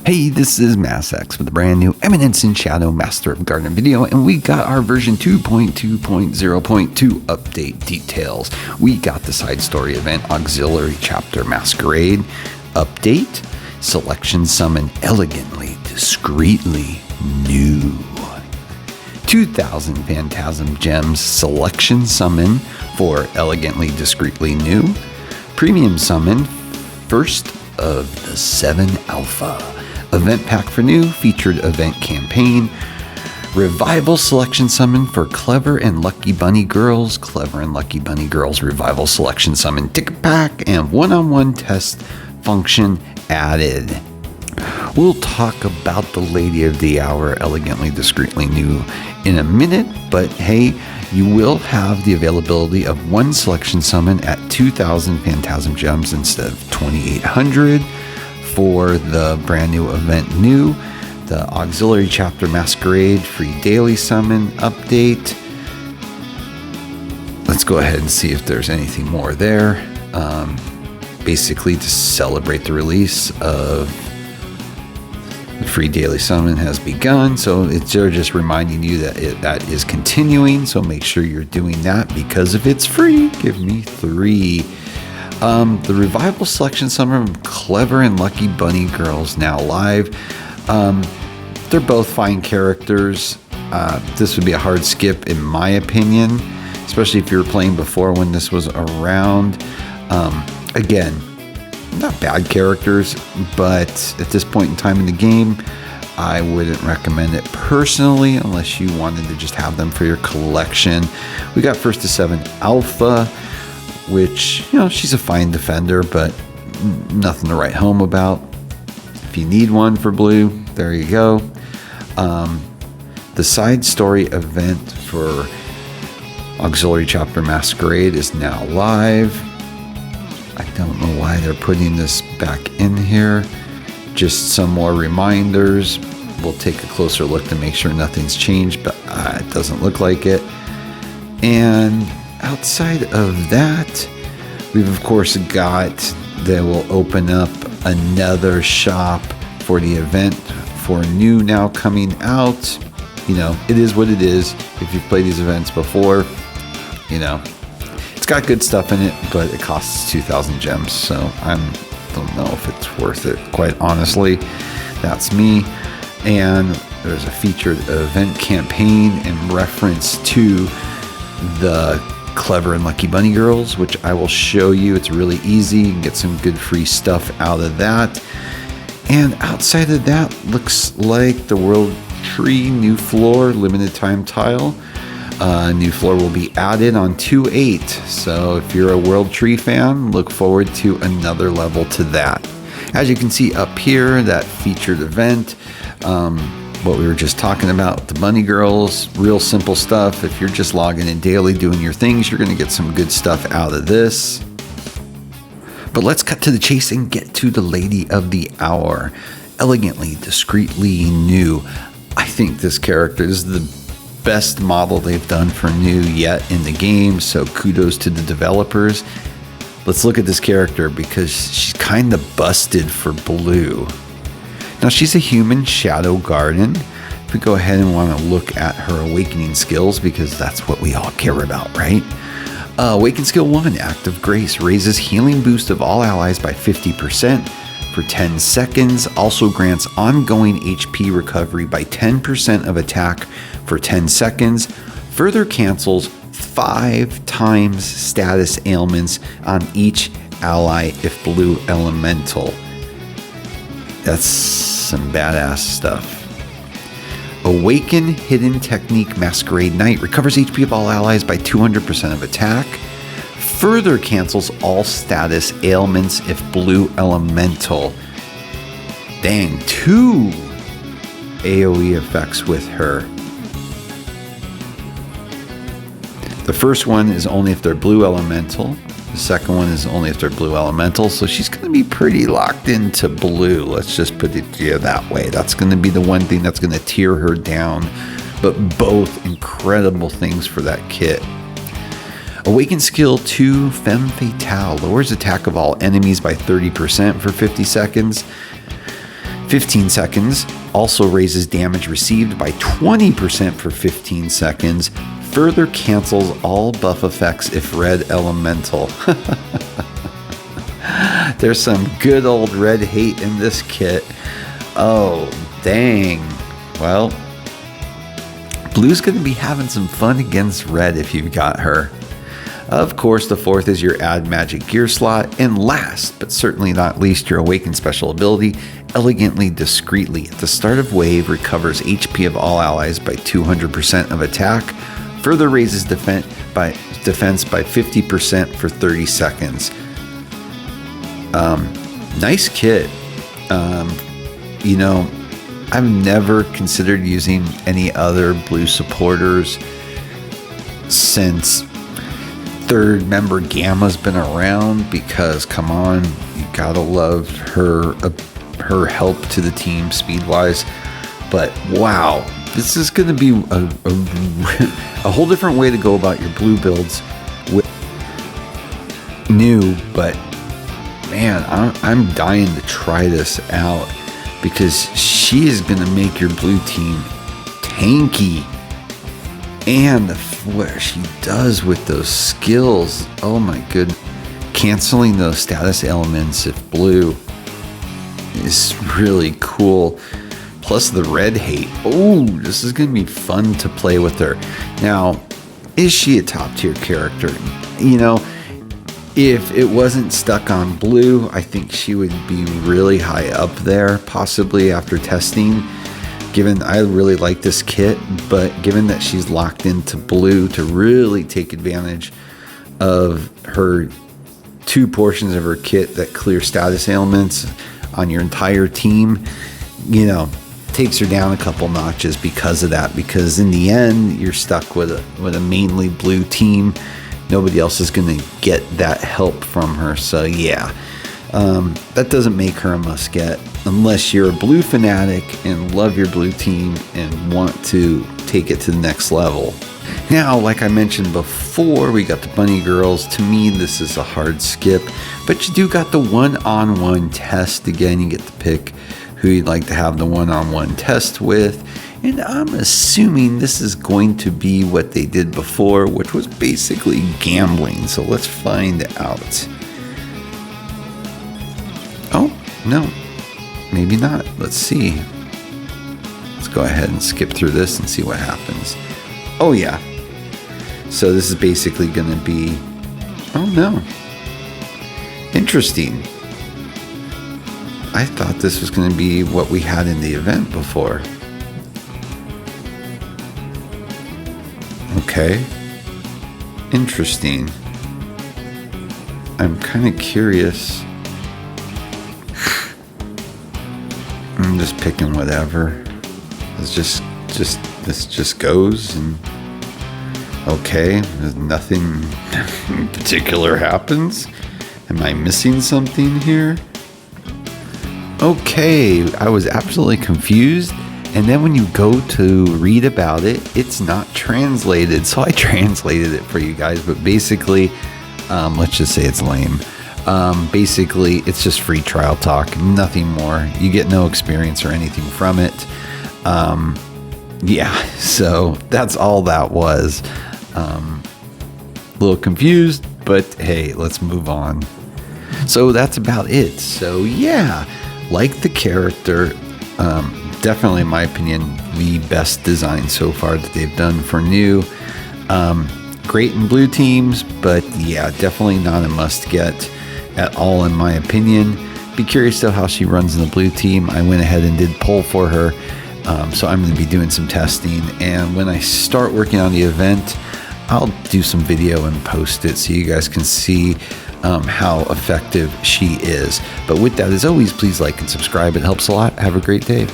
Hey, this is MassX with a brand new Eminence in Shadow Master of Garden video, and we got our version 2.2.0.2 update details. We got the side story event Auxiliary Chapter Masquerade update, selection summon elegantly, discreetly new. 2,000 Phantasm Gems selection summon for elegantly, discreetly new. Premium summon, first of the 7 Alpha. Event pack for new, featured event campaign. Revival selection summon for Clever and Lucky Bunny Girls. Clever and Lucky Bunny Girls revival selection summon ticket pack and one-on-one test function added. We'll talk about the Lady of the Hour, elegantly, discreetly new in a minute, but hey, you will have the availability of one selection summon at 2,000 Phantasm Gems instead of 2,800 for the brand new event new. The Auxiliary Chapter Masquerade free daily summon update. Let's go ahead and see if there's anything more there. Basically, to celebrate the release of the free daily summon has begun, so they're just reminding you that that is continuing, so make sure you're doing that because if it's free, give me 3. The revival selection summon from Clever and Lucky Bunny Girls now live. They're both fine characters. This would be a hard skip in my opinion, especially if you were playing before when this was around. Again, not bad characters, but at this point in time in the game, I wouldn't recommend it personally unless you wanted to just have them for your collection. We got first to 7 Alpha, which, you know, she's a fine defender, but nothing to write home about. If you need one for blue, there you go. The side story event for Auxiliary Chapter Masquerade is now live. I don't know why they're putting this back in here. Just some more reminders. We'll take a closer look to make sure nothing's changed, but it doesn't look like it. And outside of that, we've of course got, they will open up another shop for the event for new now coming out. You know, it is what it is. If you've played these events before, you know, it's got good stuff in it, but it costs 2,000 gems, so I don't know if it's worth it, quite honestly. That's me. And there's a featured event campaign in reference to the Clever and Lucky Bunny Girls, which I will show you. It's really easy. You can get some good free stuff out of that. And outside of that, looks like the World Tree new floor, limited time tile. New floor will be added on 2.8. So if you're a World Tree fan, look forward to another level to that. As you can see up here, that featured event, what we were just talking about, the Bunny Girls, real simple stuff. If you're just logging in daily doing your things, you're going to get some good stuff out of this. But let's cut to the chase and get to the Lady of the Hour, elegantly, discreetly new. I think this character is the best model they've done for new yet in the game, so kudos to the developers. Let's look at this character because she's kind of busted for blue. Now she's a human shadow garden. If we go ahead and want to look at her awakening skills, because that's what we all care about, right? Awaken skill 1, Act of Grace, raises healing boost of all allies by 50% for 10 seconds. Also grants ongoing HP recovery by 10% of attack for 10 seconds. Further cancels 5 times status ailments on each ally if blue elemental. That's some badass stuff. Awaken Hidden Technique Masquerade Knight recovers HP of all allies by 200% of attack. Further cancels all status ailments if blue elemental. Dang, 2 AoE effects with her. The first one is only if they're blue elemental. The second one is only if they're blue elemental. So she's going to be pretty locked into blue. Let's just put it that way. That's going to be the one thing that's going to tear her down. But both incredible things for that kit. Awaken skill 2, Femme Fatale, lowers attack of all enemies by 30% for 50 seconds. 15 seconds also raises damage received by 20% for 15 seconds. Further cancels all buff effects if red elemental. There's some good old red hate in this kit. Oh, dang. Well, blue's going to be having some fun against red if you've got her. Of course, the fourth is your add magic gear slot. And last, but certainly not least, your awaken special ability, Elegantly Discreetly. At the start of wave, recovers HP of all allies by 200% of attack. Further raises defense by 50% for 30 seconds. Nice kit. You know, I've never considered using any other blue supporters since third member Gamma's been around, because come on, you gotta love her help to the team speed wise. But wow, this is gonna be a whole different way to go about your blue builds with new. But man, I'm dying to try this out, because she is gonna make your blue team tanky. And what she does with those skills, oh my goodness. Canceling those status elements if blue is really cool. Plus the red hate. Oh, this is going to be fun to play with her. Now, is she a top tier character? You know, if it wasn't stuck on blue, I think she would be really high up there, possibly after testing. Given I really like this kit, but given that she's locked into blue to really take advantage of her two portions of her kit that clear status ailments on your entire team, you know, takes her down a couple notches because of that. Because in the end, you're stuck with a mainly blue team. Nobody else is going to get that help from her. So yeah, that doesn't make her a must get unless you're a blue fanatic and love your blue team and want to take it to the next level. Now, like I mentioned before, we got the bunny girls. To me, this is a hard skip, but you do got the one-on-one test. Again, you get to pick who you'd like to have the one-on-one test with. And I'm assuming this is going to be what they did before, which was basically gambling. So let's find out. Oh, no. Maybe not. Let's see. Let's go ahead and skip through this and see what happens. Oh, yeah. So this is basically going to be... Oh, no. Interesting. I thought this was going to be what we had in the event before. Okay. Interesting. I'm kind of curious. I'm just picking whatever. This just goes, and okay, nothing in particular happens. Am I missing something here? Okay, I was absolutely confused. And then when you go to read about it, it's not translated. So I translated it for you guys. But basically, let's just say it's lame. Basically, it's just free trial talk, nothing more. You get no experience or anything from it. Yeah, so that's all that was. A little confused, but hey, let's move on. So that's about it. So yeah, like the character, definitely in my opinion, the best design so far that they've done for new. Great in blue teams, but yeah, definitely not a must get at all in my opinion. Be curious though how she runs in the blue team. I went ahead and did poll for her, so I'm going to be doing some testing, and when I start working on the event, I'll do some video and post it so you guys can see how effective she is. But with that, as always, please like and subscribe. It helps a lot. Have a great day.